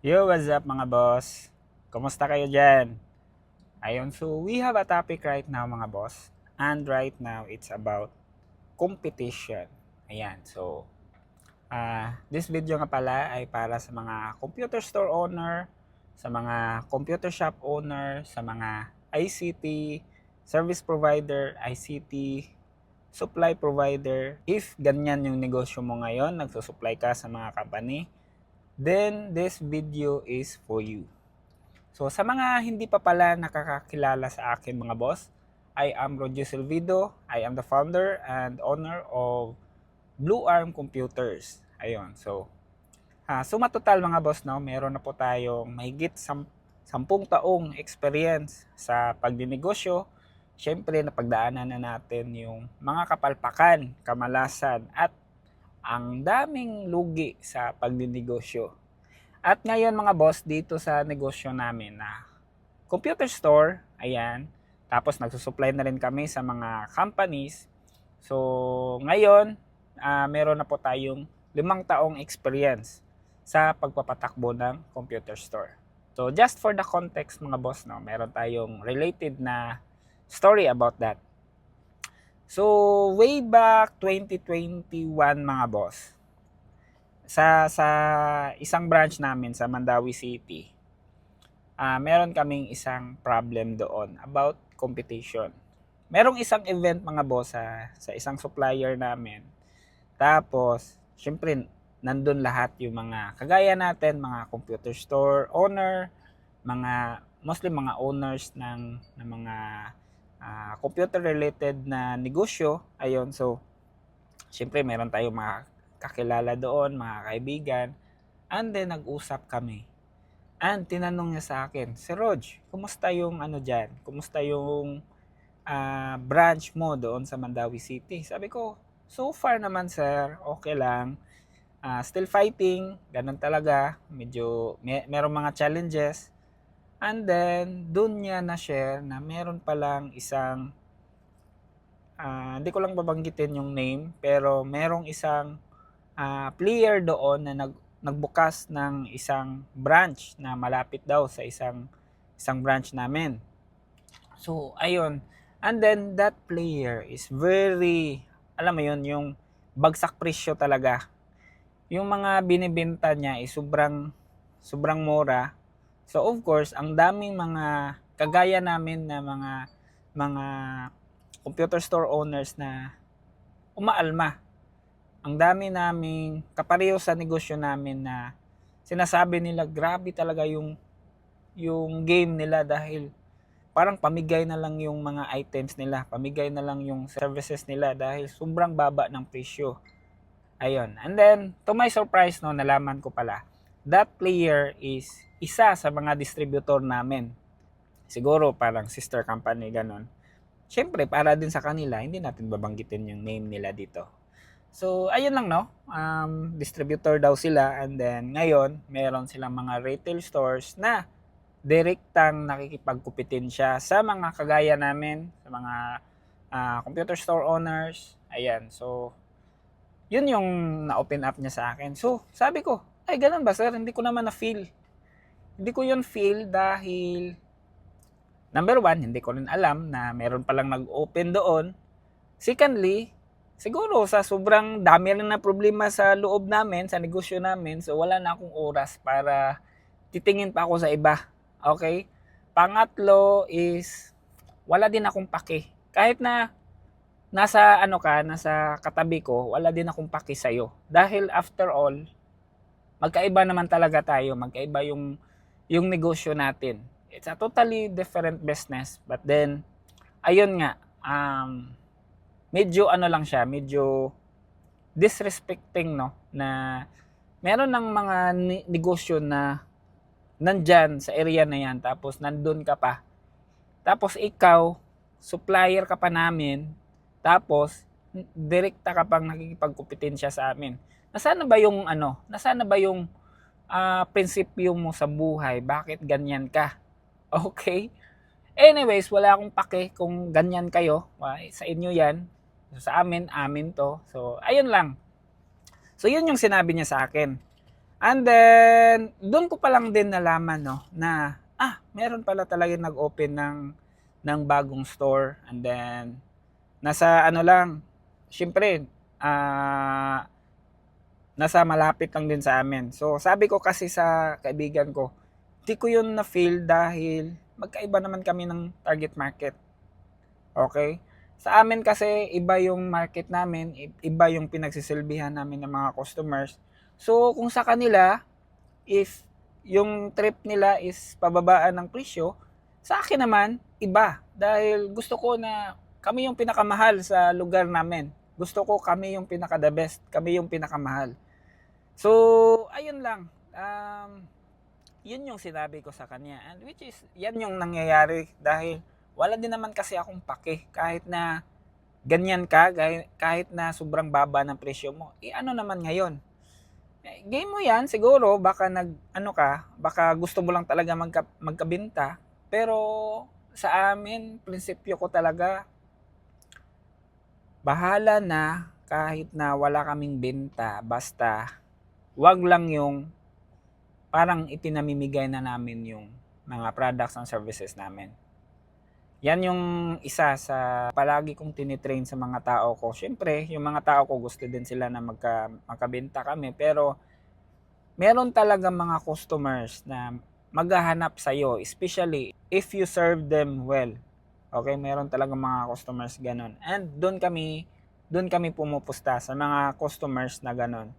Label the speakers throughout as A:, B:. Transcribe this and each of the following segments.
A: Yo, what's up mga boss? Kumusta kayo dyan? Ayun, so we have a topic right now mga boss. And right now, it's about competition. Ayan, so this video nga pala ay para sa mga computer store owner, sa mga computer shop owner, sa mga ICT, service provider, ICT, supply provider. If ganyan yung negosyo mo ngayon, nagsusupply ka sa mga company, then this video is for you. So sa mga hindi pa pala nakakakilala sa akin mga boss, I am Roger Silvido. I am the founder and owner of Blue Arm Computers. Ayun, so suma total mga boss, no, meron na po tayong mahigit 10 taong experience sa pagdinegosyo. Siyempre, napagdaanan na natin yung mga kapalpakan, kamalasan, at ang daming lugi sa pagdinegosyo. At ngayon mga boss, dito sa negosyo namin na computer store, ayan, tapos nagsusupply na rin kami sa mga companies. So ngayon, meron na po tayong 5 taong experience sa pagpapatakbo ng computer store. So just for the context mga boss, no, meron tayong related na story about that. So way back 2021 mga boss, sa isang branch namin sa Mandawi City, meron kaming isang problem doon about competition. Merong isang event mga boss sa isang supplier namin. Tapos, syempre, nandun lahat yung mga kagaya natin, mga computer store owner, mostly mga owners ng mga computer related na negosyo. Ayun, so, syempre, meron tayong mga kakilala doon, mga kaibigan. And then, nag-usap kami. And tinanong niya sa akin, si Rog, kumusta yung ano dyan? Kumusta yung branch mo doon sa Mandawi City? Sabi ko, so far naman sir, okay lang. Still fighting, ganun talaga. Medyo, merong mga challenges. And then, dun niya na-share na meron palang isang, hindi ko lang babanggitin yung name, pero merong isang player doon na nagbukas ng isang branch na malapit daw sa isang branch namin. So, ayun. And then, that player is very, alam mo yun, yung bagsak presyo talaga. Yung mga binibenta niya is sobrang mura. So, of course, ang daming mga kagaya namin na mga computer store owners na umaalma. Ang dami naming kapareho sa negosyo namin na sinasabi nila grabe talaga yung game nila dahil parang pamigay na lang yung mga items nila, pamigay na lang yung services nila dahil sobrang baba ng presyo. Ayun. And then, to my surprise, no, nalaman ko pala, that player is isa sa mga distributor namin. Siguro parang sister company, ganun. Siyempre, para din sa kanila, hindi natin babanggitin yung name nila dito. So, ayun lang, no. Distributor daw sila, and then ngayon, meron silang mga retail stores na direktang nakikipagkupitin siya sa mga kagaya namin, sa mga computer store owners. Ayan, so yun yung na-open up niya sa akin. So, sabi ko, ay ganun ba sir? Hindi ko naman na-feel. Hindi ko yun feel dahil number one, hindi ko rin alam na meron palang nag-open doon. Secondly, siguro sa sobrang dami rin na problema sa loob namin, sa negosyo namin, so wala na akong oras para titingin pa ako sa iba. Okay? Pangatlo is wala din akong pake. Kahit na nasa katabi ko, wala din akong pake sa'yo. Dahil after all, magkaiba naman talaga tayo, magkaiba yung negosyo natin. It's a totally different business, but then ayun nga, medyo ano lang siya, medyo disrespecting, no, na meron ng mga negosyo na nandyan sa area na yan, tapos nandun ka pa, tapos ikaw supplier ka pa namin, tapos direkta ka pang nakikipagkompetensya sa amin. Nasaan na ba yung prinsipyo mo sa buhay? Bakit ganyan ka? Okay? Anyways, wala akong pake kung ganyan kayo. Sa inyo yan. Sa amin to. So, ayun lang. So, yun yung sinabi niya sa akin. And then, doon ko pa lang din nalaman, no, na, meron pala talaga nag-open ng bagong store. And then, nasa ano lang, syempre, nasa malapit lang din sa amin. So, sabi ko kasi sa kaibigan ko, di ko yun na-feel dahil magkaiba naman kami ng target market. Okay? Sa amin kasi, iba yung market namin, iba yung pinagsisilbihan namin ng mga customers. So, kung sa kanila, if yung trip nila is pababaan ng presyo, sa akin naman, iba. Dahil gusto ko na kami yung pinakamahal sa lugar namin. Gusto ko kami yung pinaka-the best, kami yung pinakamahal. So, ayun lang. Yun yung sinabi ko sa kanya. And which is, yan yung nangyayari dahil wala din naman kasi akong pake. Kahit na ganyan ka, kahit na sobrang baba ng presyo mo, ano naman ngayon? Game mo yan, siguro, baka baka gusto mo lang talaga magkabenta. Pero sa amin, prinsipyo ko talaga, bahala na kahit na wala kaming benta, basta wag lang yung parang ipinamimigay na namin yung mga products and services namin. Yan yung isa sa palagi kong tinitrain sa mga tao ko. Siyempre, yung mga tao ko gusto din sila na magkabenta kami. Pero meron talaga mga customers na maghahanap sa'yo. Especially if you serve them well. Okay, meron talaga mga customers ganon. And doon kami pumupusta sa mga customers na ganon.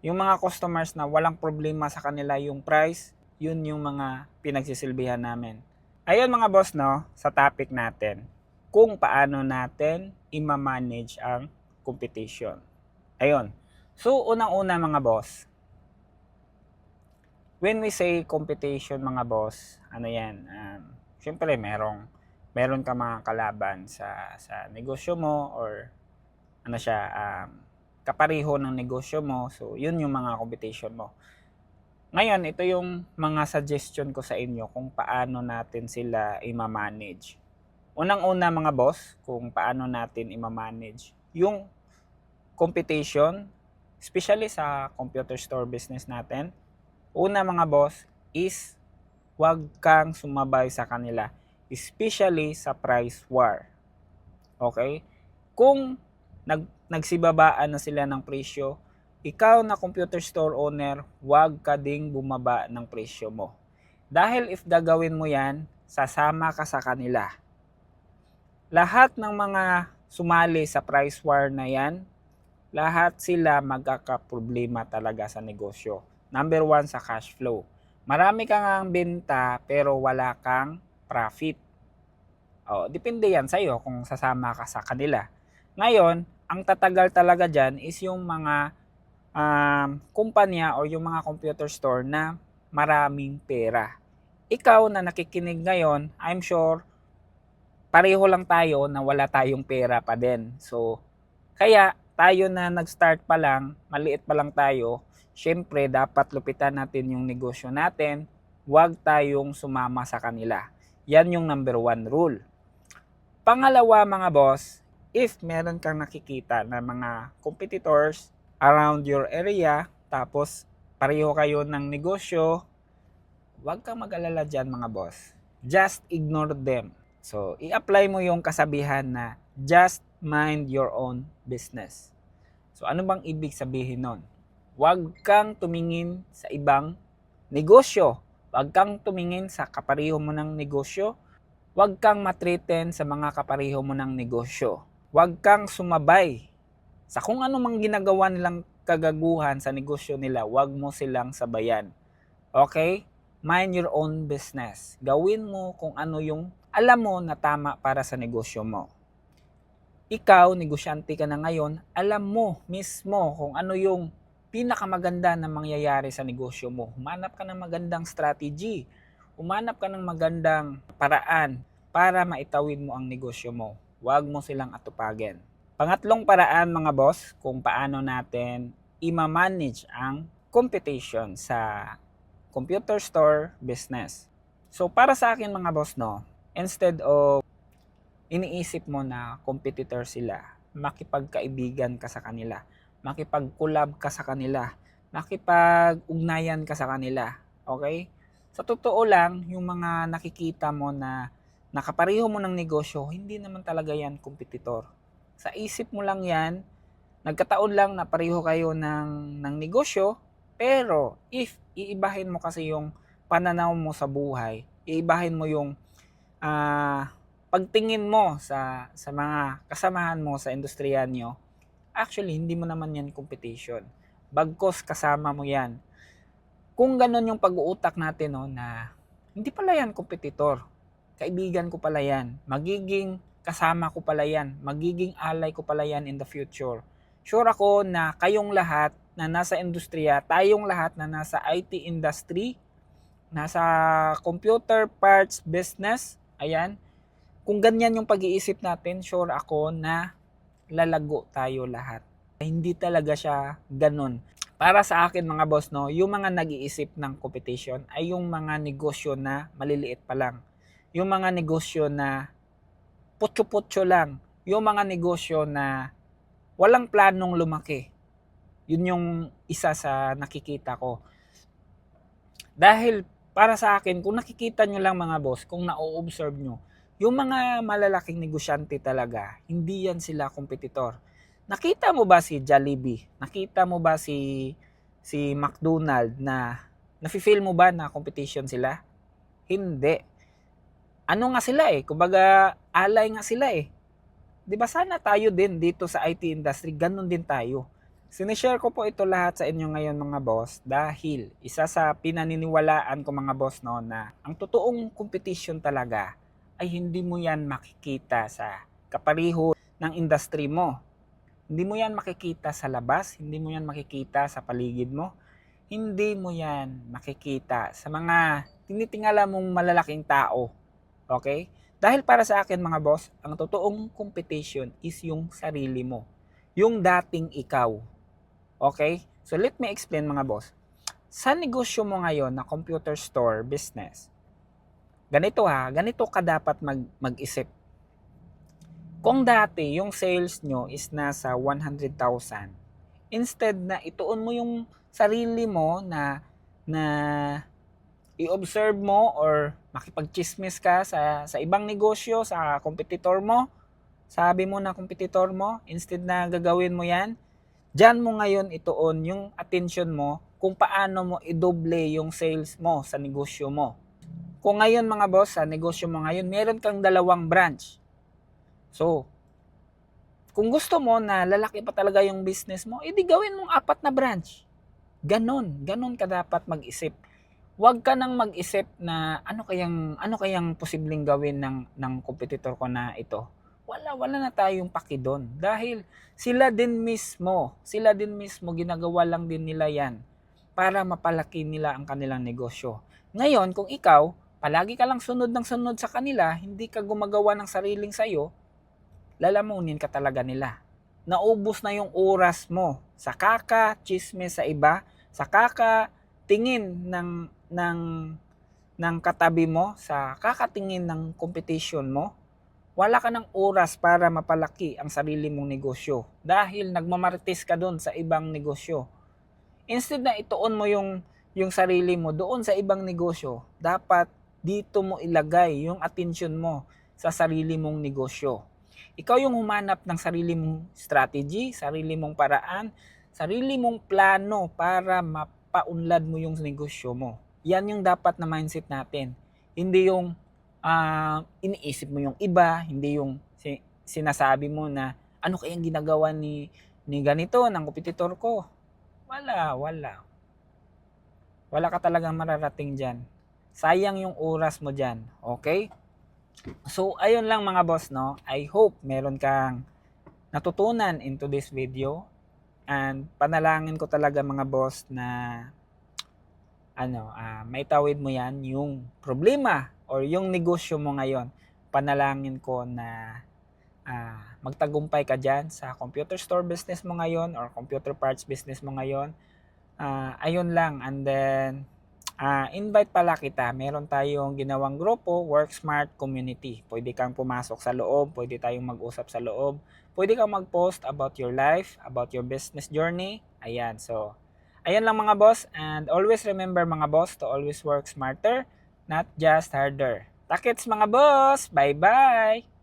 A: Yung mga customers na walang problema sa kanila yung price, yun yung mga pinagsisilbihan namin. Ayun mga boss, no, sa topic natin, kung paano natin i-manage ang competition. Ayun. So, unang-una mga boss, when we say competition mga boss, ano yan, syempre meron ka mga kalaban sa negosyo mo or ano siya, kapareho ng negosyo mo. So, yun yung mga competition mo. Ngayon, ito yung mga suggestion ko sa inyo kung paano natin sila i-manage. Unang-una mga boss, kung paano natin i-manage yung competition, especially sa computer store business natin. Una mga boss is huwag kang sumabay sa kanila, especially sa price war. Okay? Kung nagsibabaan na sila ng presyo, ikaw na computer store owner, huwag ka ding bumaba ng presyo mo. Dahil if gagawin mo yan, sasama ka sa kanila. Lahat ng mga sumali sa price war na yan, lahat sila magkakaproblema talaga sa negosyo. Number 1 sa cash flow. Marami kang ang benta pero wala kang profit. Depende yan sa'yo kung sasama ka sa kanila. Ngayon, ang tatagal talaga dyan is yung mga kumpanya o yung mga computer store na maraming pera. Ikaw na nakikinig ngayon, I'm sure pareho lang tayo na wala tayong pera pa din. So, kaya tayo na nag-start pa lang, maliit pa lang tayo, syempre dapat lupitan natin yung negosyo natin, huwag tayong sumama sa kanila. Yan yung number 1 rule. Pangalawa mga boss, if meron kang nakikita na mga competitors around your area, tapos pareho kayo ng negosyo, huwag kang mag-alala dyan mga boss. Just ignore them. So, i-apply mo yung kasabihan na just mind your own business. So, ano bang ibig sabihin nun? Huwag kang tumingin sa ibang negosyo. Huwag kang tumingin sa kapareho mo ng negosyo. Huwag kang matreten sa mga kapareho mo ng negosyo. Huwag kang sumabay sa kung ano mang ginagawa nilang kagaguhan sa negosyo nila, huwag mo silang sabayan. Okay? Mind your own business. Gawin mo kung ano yung alam mo na tama para sa negosyo mo. Ikaw, negosyante ka na ngayon, alam mo mismo kung ano yung pinakamaganda na mangyayari sa negosyo mo. Humanap ka ng magandang strategy. Humanap ka ng magandang paraan para maitawid mo ang negosyo mo. Huwag mo silang atupagin. Pangatlong paraan mga boss, kung paano natin i-manage ang competition sa computer store business. So para sa akin mga boss, no, instead of iniisip mo na competitor sila, makipagkaibigan ka sa kanila, makipag-collab ka sa kanila, makipag-ugnayan ka sa kanila. Okay? Sa totoo lang, yung mga nakikita mo na nakapareho mo ng negosyo, hindi naman talaga yan kompetitor. Sa isip mo lang yan, nagkataon lang na pareho kayo ng negosyo, pero if iibahin mo kasi yung pananaw mo sa buhay, iibahin mo yung pagtingin mo sa mga kasamahan mo sa industriya nyo, actually hindi mo naman yan competition. Bagkos kasama mo yan. Kung ganun yung pag-uutak natin, no, na hindi pala yan kompetitor, kaibigan ko pala yan, magiging kasama ko pala yan, magiging ally ko pala yan in the future. Sure ako na kayong lahat na nasa industriya, tayong lahat na nasa IT industry, nasa computer parts business, ayan, kung ganyan yung pag-iisip natin, sure ako na lalago tayo lahat. Hindi talaga siya ganun. Para sa akin mga boss, no, yung mga nag-iisip ng competition ay yung mga negosyo na maliliit pa lang. Yung mga negosyo na putyo-putyo lang. Yung mga negosyo na walang planong lumaki. Yun yung isa sa nakikita ko. Dahil para sa akin, kung nakikita nyo lang mga boss, kung na-observe nyo, yung mga malalaking negosyante talaga, hindi yan sila kompetitor. Nakita mo ba si Jollibee? Nakita mo ba si McDonald na nafi-feel mo ba na competition sila? Hindi. Ano nga sila eh? Kumbaga, alay nga sila eh. 'Di ba sana tayo din dito sa IT industry, ganun din tayo. Sinishare ko po ito lahat sa inyo ngayon mga boss dahil isa sa pinaniniwalaan ko mga boss no na ang totoong competition talaga ay hindi mo yan makikita sa kapareho ng industry mo. Hindi mo yan makikita sa labas, hindi mo yan makikita sa paligid mo, hindi mo yan makikita sa mga tinitingala mong malalaking tao. Okay? Dahil para sa akin mga boss, ang totoong competition is yung sarili mo. Yung dating ikaw. Okay? So let me explain mga boss. Sa negosyo mo ngayon na computer store business, ganito ka dapat mag-isip. Kung dati yung sales nyo is nasa 100,000, instead na ituon mo yung sarili mo na i-observe mo or makipagchismis ka sa ibang negosyo, sa competitor mo, sabi mo na competitor mo, instead na gagawin mo yan, dyan mo ngayon ituon yung attention mo kung paano mo i-double yung sales mo sa negosyo mo. Kung ngayon mga boss, sa negosyo mo ngayon, meron kang 2 branch. So, kung gusto mo na lalaki pa talaga yung business mo, edi gawin mong 4 na branch. Ganon ka dapat mag-isip. Huwag ka nang mag-isip na ano kayang posibleng gawin ng competitor ko na ito. Wala na tayong paki doon dahil sila din mismo ginagawa lang din nila 'yan para mapalaki nila ang kanilang negosyo. Ngayon, kung ikaw palagi ka lang sunod ng sunod sa kanila, hindi ka gumagawa ng sariling sayo, lalamunin ka talaga nila. Naubos na yung oras mo sa kaka-chismis sa iba, sa kaka-tingin ng katabi mo, sa kakatingin ng competition mo. Wala ka ng oras para mapalaki ang sarili mong negosyo dahil nagmamarites ka doon sa ibang negosyo. Instead na ituon mo yung sarili mo doon sa ibang negosyo, dapat dito mo ilagay yung attention mo sa sarili mong negosyo. Ikaw yung humanap ng sarili mong strategy, sarili mong paraan, sarili mong plano para mapaunlad mo yung negosyo mo. Yan yung dapat na mindset natin. Hindi yung iniisip mo yung iba, hindi yung sinasabi mo na ano kayang ginagawa ni ganito ng kompetitor ko. Wala ka talagang mararating dyan. Sayang yung oras mo dyan. Okay? So, ayun lang mga boss, no? I hope meron kang natutunan into this video. And panalangin ko talaga mga boss na maitawid mo yan yung problema or yung negosyo mo ngayon. Panalangin ko na magtagumpay ka dyan sa computer store business mo ngayon or computer parts business mo ngayon. Ayun lang. And then, invite pala kita. Meron tayong ginawang grupo, Work Smart Community. Pwede kang pumasok sa loob, pwede tayong mag-usap sa loob. Pwede kang mag-post about your life, about your business journey. Ayan, so Ayan lang mga boss, and always remember mga boss to always work smarter, not just harder. Takits mga boss! Bye-bye!